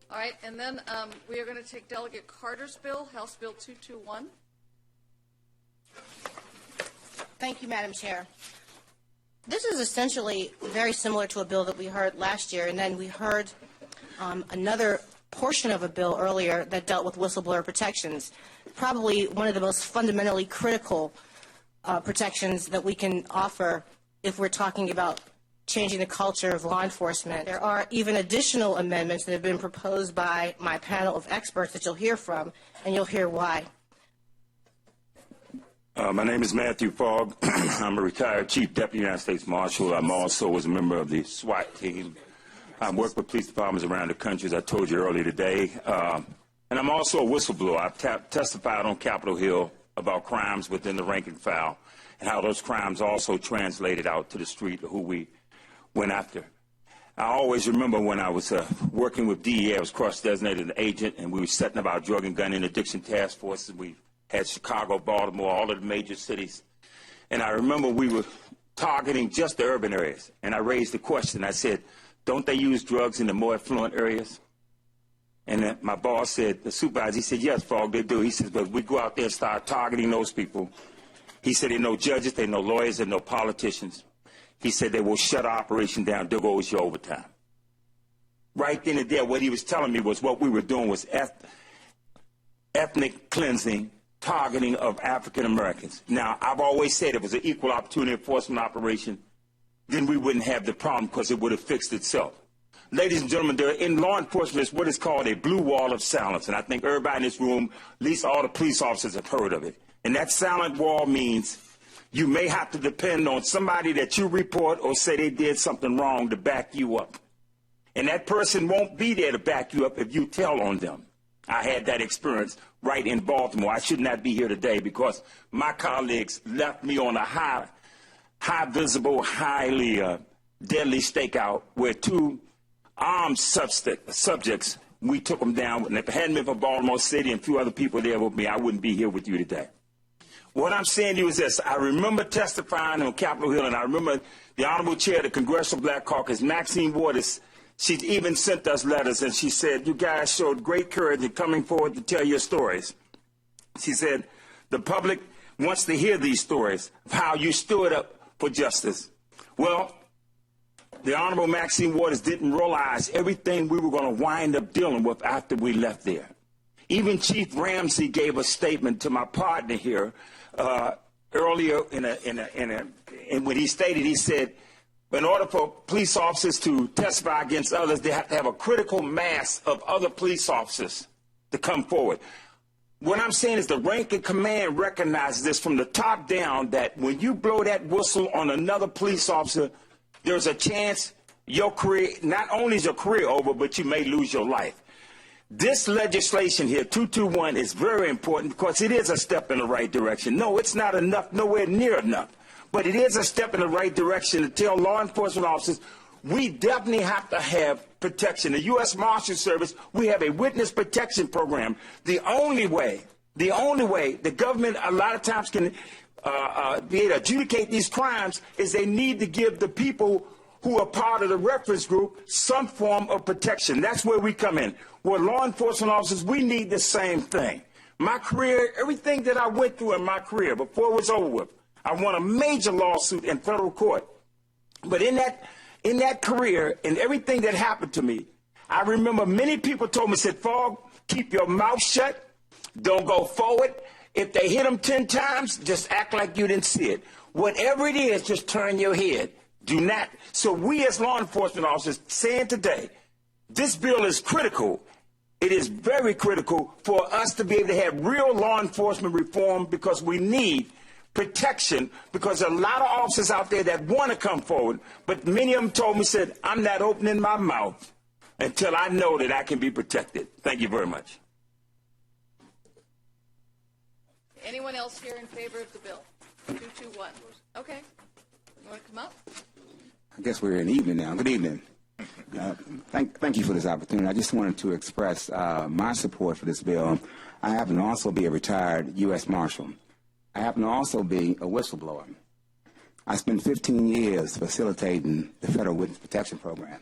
All right, and then we are going to take Delegate Carter's bill, House Bill 221. Thank you, Madam Chair. This is essentially very similar to a bill that we heard last year, and then we heard another portion of a bill earlier that dealt with whistleblower protections, probably one of the most fundamentally critical protections that we can offer if we're talking about changing the culture of law enforcement. There are even additional amendments that have been proposed by my panel of experts that you'll hear from, and you'll hear why. My name is Matthew Fogg. I'm a retired Chief Deputy United States Marshal. I'm also was a member of the SWAT team. I work with police departments around the country, as I told you earlier today. And I'm also a whistleblower. I've testified on Capitol Hill about crimes within the rank and file and how those crimes also translated out to the street, who we went after. I always remember when I was working with DEA, I was cross-designated an agent, and we were setting up our drug and gun interdiction task forces. We had Chicago, Baltimore, all of the major cities. And I remember we were targeting just the urban areas. And I raised the question. I said, don't they use drugs in the more affluent areas? And my boss said, the supervisor, he said, yes, Fogg, they do. He says, but we go out there and start targeting those people. He said, there are no judges, there are no lawyers, there are no politicians. He said, they will shut our operation down. There goes your overtime. Right then and there, what he was telling me was what we were doing was ethnic cleansing, targeting of African Americans. Now, I've always said it was an equal opportunity enforcement operation, then we wouldn't have the problem because it would have fixed itself. Ladies and gentlemen, there in law enforcement is what is called a blue wall of silence, and I think everybody in this room, at least all the police officers, have heard of it. And that silent wall means you may have to depend on somebody that you report or say they did something wrong to back you up. And that person won't be there to back you up if you tell on them. I had that experience right in Baltimore. I should not be here today because my colleagues left me on a high visible, highly deadly stakeout where two armed subjects, we took them down. And if it hadn't been for Baltimore City and a few other people there with me, I wouldn't be here with you today. What I'm saying to you is this. I remember testifying on Capitol Hill, and I remember the Honorable Chair of the Congressional Black Caucus, Maxine Waters. She even sent us letters, and she said, you guys showed great courage in coming forward to tell your stories. She said, the public wants to hear these stories of how you stood up for justice. Well, the Honorable Maxine Waters didn't realize everything we were going to wind up dealing with after we left there. Even Chief Ramsey gave a statement to my partner here earlier when he stated, he said, in order for police officers to testify against others, they have to have a critical mass of other police officers to come forward. What I'm saying is the rank and command recognizes this from the top down, that when you blow that whistle on another police officer, there's a chance your career, not only is your career over, but you may lose your life. This legislation here, 221, is very important because it is a step in the right direction. No, it's not enough, nowhere near enough. But it is a step in the right direction to tell law enforcement officers we definitely have to have protection. The U.S. Marshal Service, we have a witness protection program. The only way the government a lot of times can be able to adjudicate these crimes is they need to give the people who are part of the reference group some form of protection. That's where we come in. We're law enforcement officers, we need the same thing. My career, everything that I went through in my career before it was over with, I won a major lawsuit in federal court. But in that career and everything that happened to me, I remember many people told me, said, Fogg, keep your mouth shut. Don't go forward. If they hit them 10 times, just act like you didn't see it. Whatever it is, just turn your head. Do not. So we as law enforcement officers saying today, this bill is critical. It is very critical for us to be able to have real law enforcement reform because we need protection, because there are a lot of officers out there that want to come forward, but many of them told me, said, I'm not opening my mouth until I know that I can be protected. Thank you very much. Anyone else here in favor of the bill? 221. Okay. You want to come up? I guess we're in evening now. Good evening. Thank you for this opportunity. I just wanted to express my support for this bill. I happen to also be a retired U.S. Marshal. I happen to also be a whistleblower. I spent 15 years facilitating the Federal Witness Protection Program.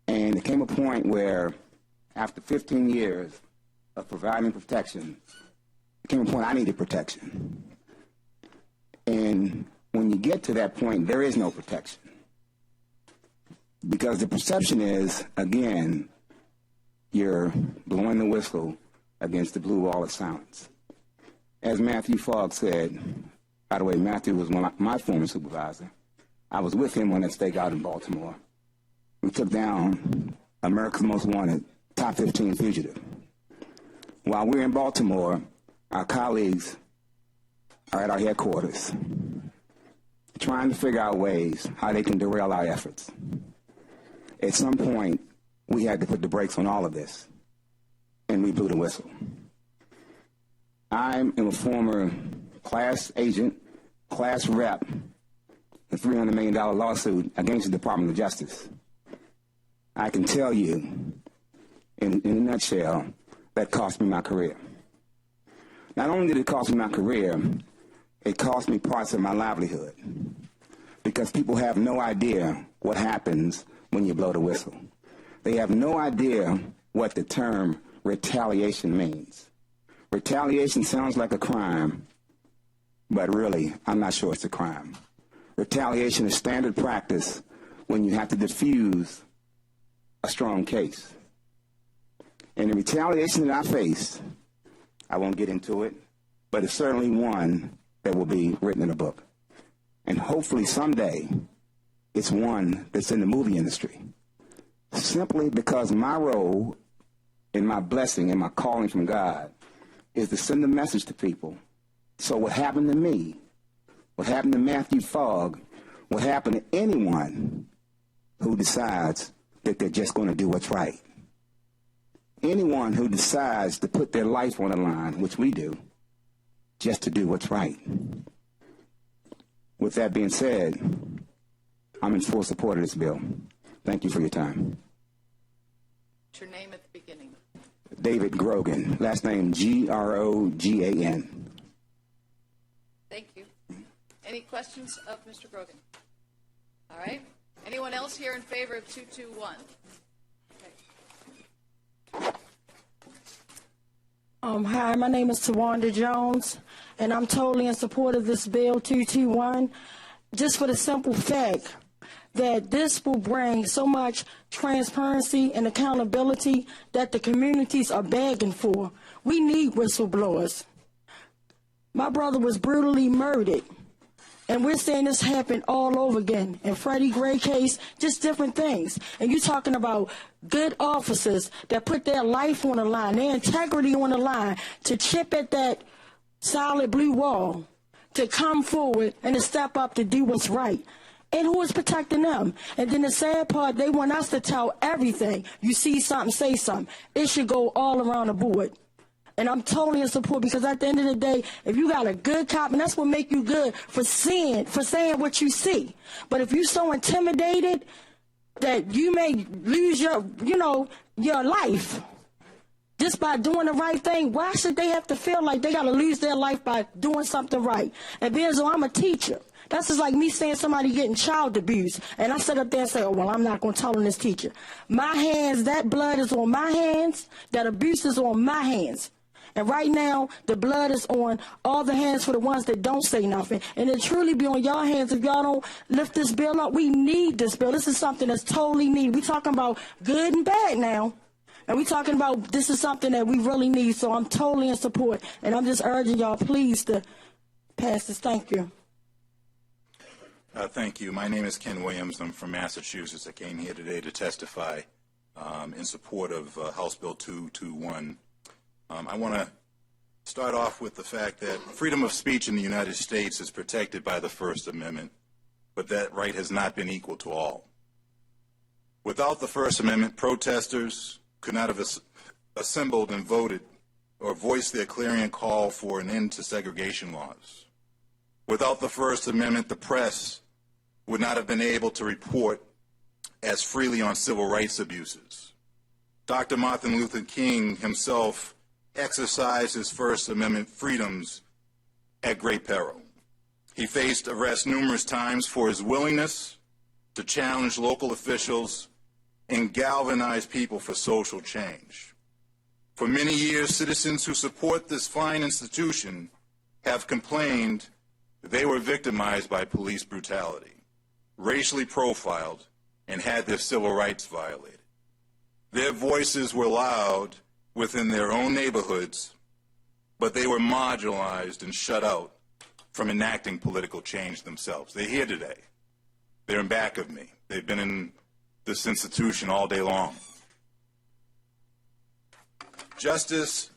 And there came a point where after 15 years of providing protection, there came a point I needed protection. And when you get to that point, there is no protection. Because the perception is, again, you're blowing the whistle against the blue wall of silence. As Matthew Fogg said, by the way, Matthew was my former supervisor. I was with him on that stakeout in Baltimore. We took down America's Most Wanted, top 15 fugitive. While we're in Baltimore, our colleagues are at our headquarters trying to figure out ways how they can derail our efforts. At some point, we had to put the brakes on all of this, and we blew the whistle. I am a former class agent, class rep, a $300 million lawsuit against the Department of Justice. I can tell you, in a nutshell, that cost me my career. Not only did it cost me my career, it cost me parts of my livelihood, because people have no idea what happens when you blow the whistle. They have no idea what the term retaliation means. Retaliation sounds like a crime, but really, I'm not sure it's a crime. Retaliation is standard practice when you have to defuse a strong case. And the retaliation that I face, I won't get into it, but it's certainly one that will be written in a book. And hopefully someday, it's one that's in the movie industry. Simply because my role and my blessing and my calling from God is to send a message to people. So what happened to me, what happened to Matthew Fogg, what happened to anyone who decides that they're just going to do what's right. Anyone who decides to put their life on the line, which we do, just to do what's right. With that being said, I'm in full support of this bill. Thank you for your time. What's your name at the beginning? David Grogan, last name Grogan. Thank you. Any questions of Mr. Grogan? All right. Anyone else here in favor of 221? Hi, my name is Tawanda Jones, and I'm totally in support of this bill 221, just for the simple fact that this will bring so much transparency and accountability that the communities are begging for. We need whistleblowers. My brother was brutally murdered, and we're seeing this happen all over again. In Freddie Gray case, just different things. And you're talking about good officers that put their life on the line, their integrity on the line, to chip at that solid blue wall, to come forward and to step up to do what's right. And who is protecting them? And then the sad part, they want us to tell everything. You see something, say something. It should go all around the board. And I'm totally in support, because at the end of the day, if you got a good cop, and that's what make you good, for saying what you see. But if you're so intimidated that you may lose your life just by doing the right thing, why should they have to feel like they got to lose their life by doing something right? And being so I'm a teacher. That's just like me saying somebody getting child abuse, and I sit up there and say, oh, well, I'm not going to tell on this teacher. My hands, that blood is on my hands, that abuse is on my hands. And right now, the blood is on all the hands for the ones that don't say nothing. And it truly be on your hands if y'all don't lift this bill up. We need this bill. This is something that's totally needed. We're talking about good and bad now. And we're talking about this is something that we really need. So I'm totally in support. And I'm just urging y'all, please, to pass this. Thank you. Thank you. My name is Ken Williams. I'm from Massachusetts. I came here today to testify in support of House Bill 221. I want to start off with the fact that freedom of speech in the United States is protected by the First Amendment, but that right has not been equal to all. Without the First Amendment, protesters could not have assembled and voted or voiced their clarion call for an end to segregation laws. Without the First Amendment, the press would not have been able to report as freely on civil rights abuses. Dr. Martin Luther King himself exercised his First Amendment freedoms at great peril. He faced arrest numerous times for his willingness to challenge local officials and galvanize people for social change. For many years, citizens who support this fine institution have complained they were victimized by police brutality, racially profiled, and had their civil rights violated. Their voices were loud within their own neighborhoods, but they were marginalized and shut out from enacting political change themselves. They're here today. They're in back of me. They've been in this institution all day long. Justice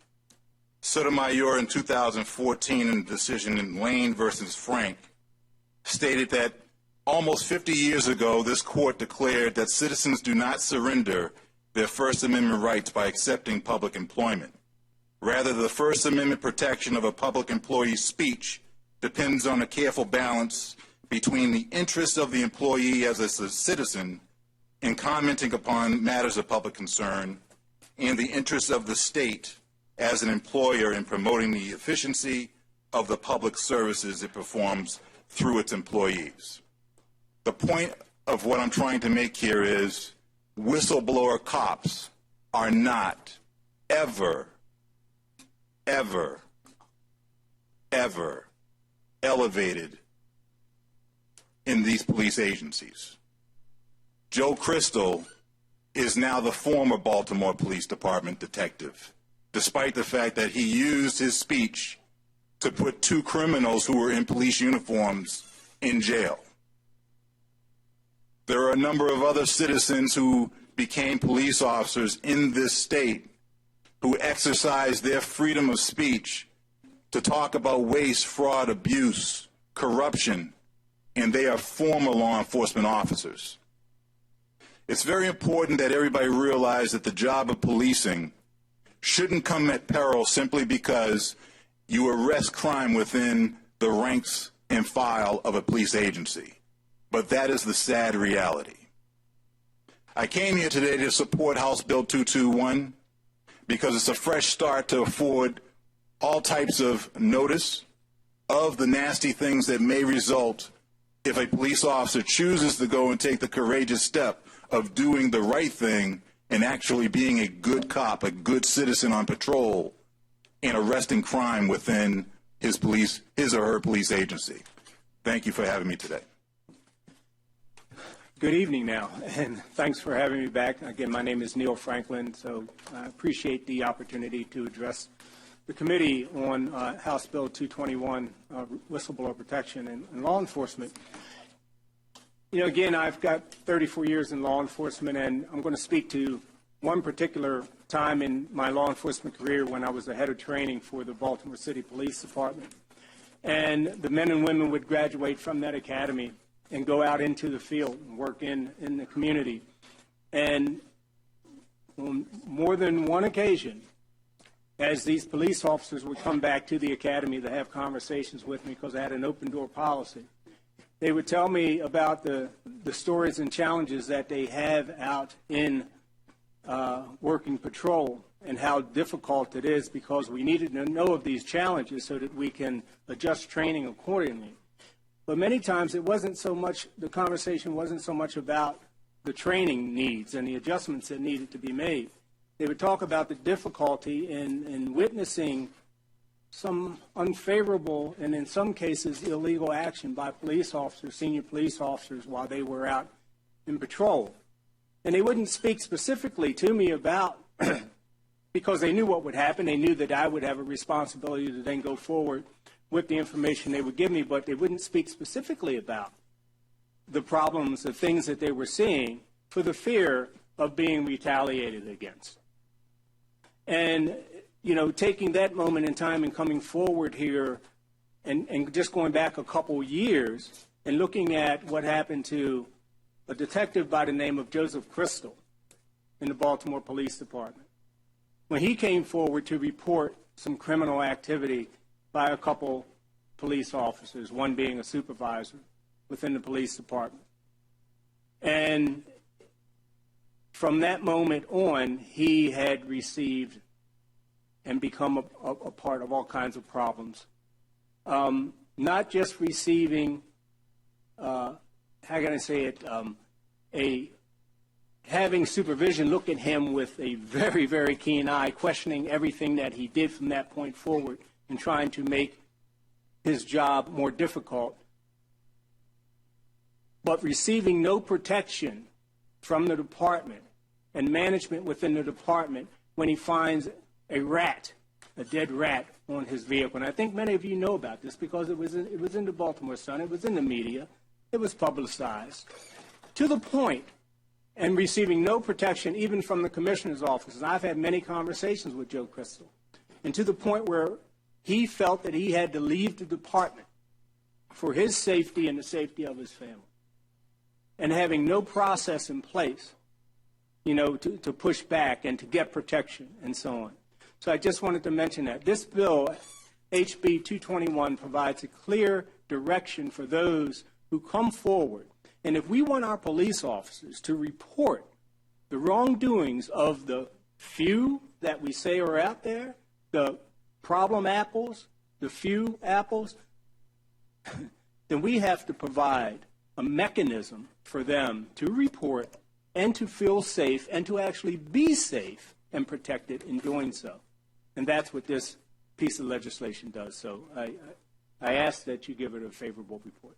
Sotomayor in 2014 in the decision in Lane versus Frank stated that almost 50 years ago, this court declared that citizens do not surrender their First Amendment rights by accepting public employment. Rather, the First Amendment protection of a public employee's speech depends on a careful balance between the interests of the employee as a citizen in commenting upon matters of public concern and the interests of the state as an employer in promoting the efficiency of the public services it performs through its employees. The point of what I'm trying to make here is whistleblower cops are not ever elevated in these police agencies. Joe Crystal is now the former Baltimore Police Department detective, despite the fact that he used his speech to put two criminals who were in police uniforms in jail. There are a number of other citizens who became police officers in this state who exercised their freedom of speech to talk about waste, fraud, abuse, corruption, and they are former law enforcement officers. It's very important that everybody realize that the job of policing shouldn't come at peril simply because you arrest crime within the ranks and file of a police agency. But that is the sad reality. I came here today to support House Bill 221 because it's a fresh start to afford all types of notice of the nasty things that may result if a police officer chooses to go and take the courageous step of doing the right thing and actually being a good cop, a good citizen on patrol, and arresting crime within his or her police agency. Thank you for having me today. Good evening now, and thanks for having me back. Again, my name is Neil Franklin, so I appreciate the opportunity to address the committee on House Bill 221, whistleblower protection and law enforcement. You know, again, I've got 34 years in law enforcement, and I'm going to speak to one particular time in my law enforcement career when I was the head of training for the Baltimore City Police Department. And the men and women would graduate from that academy and go out into the field and work in the community. And on more than one occasion, as these police officers would come back to the academy to have conversations with me because I had an open door policy, they would tell me about the stories and challenges that they have out in working patrol and how difficult it is because we needed to know of these challenges so that we can adjust training accordingly. But many times it wasn't so much, the conversation wasn't so much about the training needs and the adjustments that needed to be made. They would talk about the difficulty in witnessing some unfavorable and in some cases illegal action by police officers, senior police officers, while they were out in patrol. And they wouldn't speak specifically to me about, because they knew what would happen. They knew that I would have a responsibility to then go forward with the information they would give me, but they wouldn't speak specifically about the problems, the things that they were seeing for the fear of being retaliated against. And, you know, taking that moment in time and coming forward here and just going back a couple years and looking at what happened to a detective by the name of Joseph Crystal in the Baltimore Police Department. When he came forward to report some criminal activity by a couple police officers, one being a supervisor within the police department. And from that moment on, he had received and become a part of all kinds of problems. Not just receiving, how can I say it, having supervision look at him with a very, very keen eye, questioning everything that he did from that point forward and trying to make his job more difficult, but receiving no protection from the department and management within the department when he finds a dead rat on his vehicle. And I think many of you know about this because it was in the Baltimore Sun, it was in the media, it was publicized, to the point, and receiving no protection even from the commissioner's office. And I've had many conversations with Joe Crystal, and to the point where he felt that he had to leave the department for his safety and the safety of his family. And having no process in place, to push back and to get protection and so on. So I just wanted to mention that. This bill, HB 221, provides a clear direction for those who come forward. And if we want our police officers to report the wrongdoings of the few that we say are out there, the problem apples, the few apples, then we have to provide a mechanism for them to report and to feel safe and to actually be safe and protected in doing so. And that's what this piece of legislation does. So I ask that you give it a favorable report.